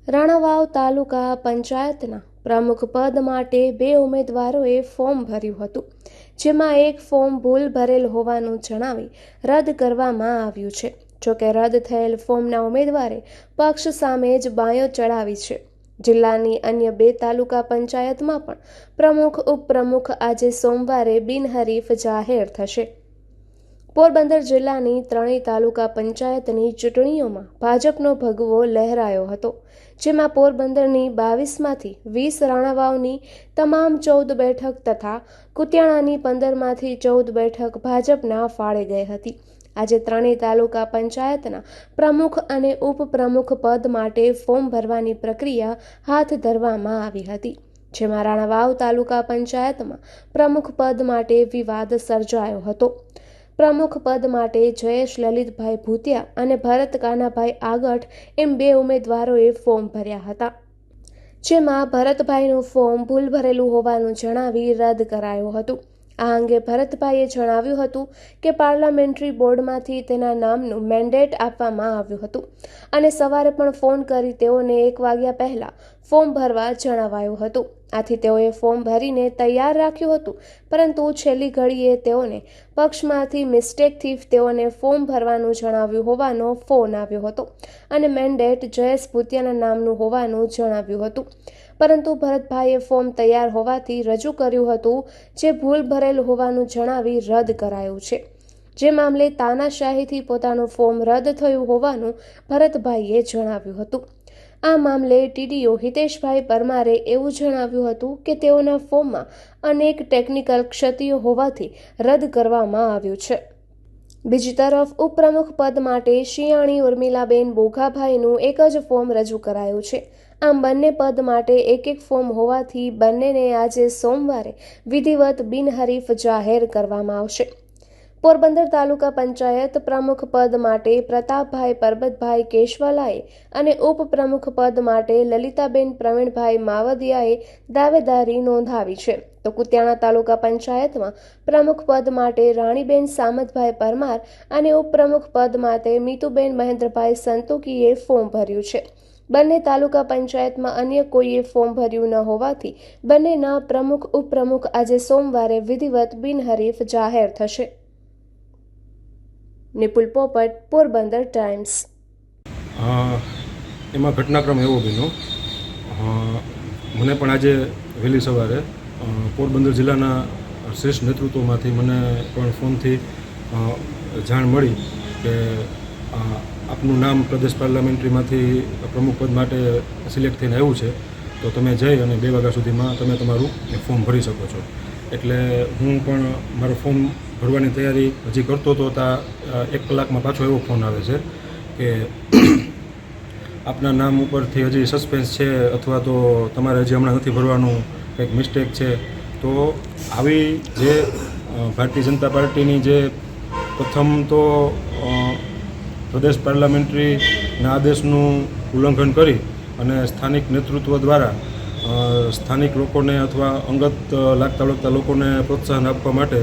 રાણાવાવ તાલુકા પંચાયતના પ્રમુખ પદ માટે 2 ઉમેદવારોએ ફોર્મ ભર્યું હતું, જેમાં એક ફોર્મ ભૂલ ભરેલ હોવાનું જણાવી રદ કરવામાં આવ્યું છે। જોકે રદ થયેલ ફોર્મના ઉમેદવારે પક્ષ સામે જ બાયો ચડાવી છે। જિલ્લાની અન્ય 2 તાલુકા પંચાયતમાં પણ પ્રમુખ ઉપપ્રમુખ આજે સોમવારે બિનહરીફ જાહેર થશે। પોરબંદર જિલ્લાની 3 તાલુકા પંચાયતની ચૂંટણીઓમાં ભાજપનો ભગવો લહેરાયો હતો, જેમાં પોરબંદરની 22માંથી 20, રાણાવાવની તમામ 14 બેઠક તથા કુતિયાણાની 15માંથી 14 બેઠક ભાજપના ફાળે ગઈ હતી। આજે 3 તાલુકા પંચાયતના પ્રમુખ અને ઉપપ્રમુખ પદ માટે ફોર્મ ભરવાની પ્રક્રિયા હાથ ધરવામાં આવી હતી, જેમાં રાણાવાવ તાલુકા પંચાયતમાં પ્રમુખ પદ માટે વિવાદ સર્જાયો હતો। પ્રમુખ પદ માટે જયેશ લલિતભાઈ ભૂતિયા અને ભરત કાનાભાઈ આગઠ એમ 2 ઉમેદવારોએ ફોર્મ ભર્યા હતા, જેમાં ભરતભાઈનું ફોર્મ ભૂલ ભરેલું હોવાનું જણાવી રદ કરાયું હતું। આ અંગે ભરતભાઈએ જણાવ્યું હતું કે પાર્લામેન્ટરી બોર્ડમાંથી તેના નામનું મેન્ડેટ આપવામાં આવ્યું હતું અને સવારે પણ ફોન કરી તેઓને 1 વાગ્યા પહેલા ફોર્મ ભરવા જણાવાયું હતું। આથી તેઓએ ફોર્મ ભરીને તૈયાર રાખ્યું હતું, પરંતુ છેલ્લી ઘડીએ તેઓને પક્ષમાંથી મિસ્ટેકથી તેઓને ફોર્મ ભરવાનું જણાવ્યું હોવાનો ફોન આવ્યો હતો અને મેન્ડેટ જયેશ ભૂતિયાના નામનું હોવાનું જણાવ્યું હતું, પરંતુ ભરતભાઈએ ફોર્મ તૈયાર હોવાથી રજૂ કર્યું હતું, જે ભૂલ ભરેલ હોવાનું જણાવી રદ કરાયું છે। જે મામલે તાનાશાહીથી પોતાનું ફોર્મ રદ થયું હોવાનું ભરતભાઈએ જણાવ્યું હતું। આ મામલે ટીડીઓ હિતેશભાઈ પરમારે એવું જણાવ્યું હતું કે તેઓના ફોર્મમાં અનેક ટેકનિકલ ક્ષતિઓ હોવાથી રદ કરવામાં આવ્યું છે। બીજી તરફ ઉપપ્રમુખ પદ માટે શિયાણી ઉર્મિલાબેન બોઘાભાઈનું એક જ ફોર્મ રજૂ કરાયું છે। આમ બંને પદ માટે એક ફોર્મ હોવાથી બંનેને આજે સોમવારે વિધિવત બિનહરીફ જાહેર કરવામાં આવશે। પોરબંદર તાલુકા પંચાયત પ્રમુખ પદ માટે પ્રતાપભાઈ પરબતભાઈ કેશવાલાએ અને ઉપપ્રમુખ પદ માટે લલિતાબેન પ્રવીણભાઈ માવદિયાએ દાવેદારી નોંધાવી છે, તો કુતિયાણા તાલુકા પંચાયતમાં પ્રમુખ પદ માટે રાણીબેન સામતભાઈ પરમાર અને ઉપપ્રમુખ પદ માટે મીતુબેન મહેન્દ્રભાઈ સંતુકીએ ફોર્મ ભર્યું છે। બંને તાલુકા પંચાયતમાં અન્ય કોઈએ ફોર્મ ભર્યું ન હોવાથી બંનેના પ્રમુખ ઉપપ્રમુખ આજે સોમવારે વિધિવત બિનહરીફ જાહેર થશે। નિપુલ પોપટ, પોરબંદર ટાઈમ્સ। એમાં ઘટનાક્રમ એવો બન્યો, મને પણ આજે વહેલી સવારે પોરબંદર જિલ્લાના શ્રેષ્ઠ નેતૃત્વમાંથી મને પણ ફોનથી જાણ મળી કે આપનું નામ પ્રદેશ પાર્લામેન્ટરીમાંથી પ્રમુખ પદ માટે સિલેક્ટ થઈને આવ્યું છે, તો તમે જઈ અને 2 વાગ્યા સુધીમાં તમે તમારું ફોર્મ ભરી શકો છો। એટલે હું પણ મારું ફોર્મ ભરવાની તૈયારી હજી કરતો હતો, ત્યાં 1 કલાકમાં પાછો એવો ફોન આવે છે કે આપના નામ ઉપરથી હજી સસ્પેન્સ છે અથવા તો તમારે હજી હમણાં નથી ભરવાનું, કંઈક મિસ્ટેક છે। તો આવી જે ભારતીય જનતા પાર્ટીની જે પ્રથમ તો પ્રદેશ પાર્લામેન્ટરીના આદેશનું ઉલ્લંઘન કરી અને સ્થાનિક નેતૃત્વ દ્વારા સ્થાનિક લોકોને અથવા અંગત લાગતા વળગતા લોકોને પ્રોત્સાહન આપવા માટે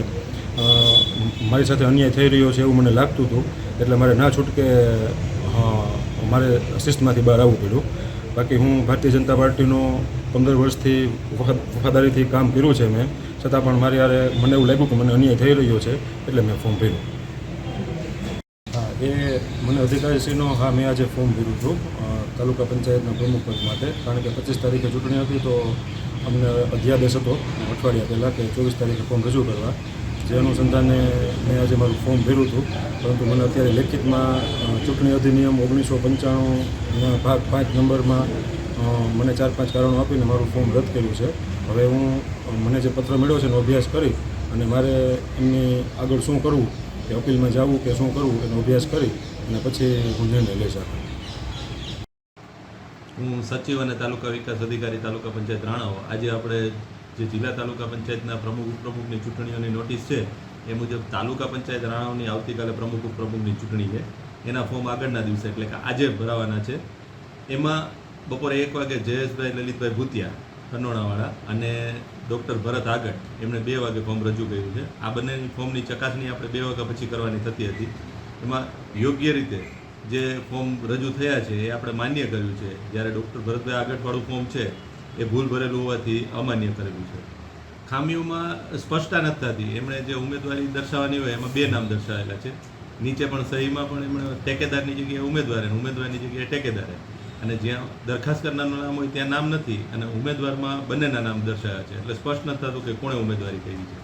મારી સાથે અન્યાય થઈ રહ્યો છે એવું મને લાગતું હતું, એટલે મારે ના છૂટકે મારે શિસ્તમાંથી બહાર આવવું પડ્યું। બાકી હું ભારતીય જનતા પાર્ટીનો 15 વર્ષથી વફાદારીથી કામ કર્યું છે મેં, છતાં પણ મારી યારે મને એવું લાગ્યું કે મને અન્યાય થઈ રહ્યો છે, એટલે મેં ફોર્મ ભર્યું। એ મને અધિકારીશ્રીનો મેં આજે ફોર્મ ભર્યું હતું તાલુકા પંચાયતના પ્રમુખ પદ માટે, કારણ કે 25 તારીખે ચૂંટણી હતી, તો અમને અધ્યાદેશ હતો અઠવાડિયા પહેલાં કે 24 તારીખે ફોર્મ રજૂ કરવા, જે અનુસંધાને મેં આજે મારું ફોર્મ ભર્યું હતું, પરંતુ મને અત્યારે લેખિતમાં ચૂંટણી અધિનિયમ 1995ના ભાગ 5 નંબરમાં મને 4-5 કારણો આપીને મારું ફોર્મ રદ કર્યું છે। હવે મને જે પત્ર મળ્યો છે એનો અભ્યાસ કરી અને મારે એમની આગળ શું કરવું, કે અપીલમાં જવું કે શું કરવું, એનો અભ્યાસ કરી અને પછી હું નિર્ણય લઈ શકું। હું સચિવ અને તાલુકા વિકાસ અધિકારી તાલુકા પંચાયત રાણાવાવ। આજે આપણે જે જિલ્લા તાલુકા પંચાયતના પ્રમુખ ઉપપ્રમુખની ચૂંટણીઓની નોટિસ છે એ મુજબ તાલુકા પંચાયત રાણાવાવની આવતીકાલે પ્રમુખ ઉપપ્રમુખની ચૂંટણી છે, એના ફોર્મ આગળના દિવસે એટલે કે આજે ભરાવાના છે। એમાં બપોરે 1 વાગે જયેશભાઈ લલિતભાઈ ભૂતિયા ખંડોણાવાળા અને ડૉક્ટર ભરત આગળ એમણે 2 વાગે ફોર્મ રજૂ કર્યું છે। આ બંનેની ફોર્મની ચકાસણી આપણે 2 વાગ્યા પછી કરવાની થતી હતી। એમાં યોગ્ય રીતે જે ફોર્મ રજૂ થયા છે એ આપણે માન્ય કર્યું છે, જ્યારે ડૉક્ટર ભરતભાઈ આગળવાળું ફોર્મ છે એ ભૂલ ભરેલું હોવાથી અમાન્ય કરેલું છે. ખામીઓમાં સ્પષ્ટતા નથી થતી. એમણે જે ઉમેદવારી દર્શાવવાની હોય એમાં 2 નામ દર્શાવેલા છે. નીચે પણ સહીમાં પણ એમણે ટેકેદારની જગ્યાએ ઉમેદવાર અને ઉમેદવારની જગ્યાએ ટેકેદારે, અને જ્યાં દરખાસ્ત કરનારનું નામ હોય ત્યાં નામ નથી અને ઉમેદવારમાં બંનેના નામ દર્શાવ્યા છે. એટલે સ્પષ્ટ નથી થતું કે કોણે ઉમેદવારી કરી છે.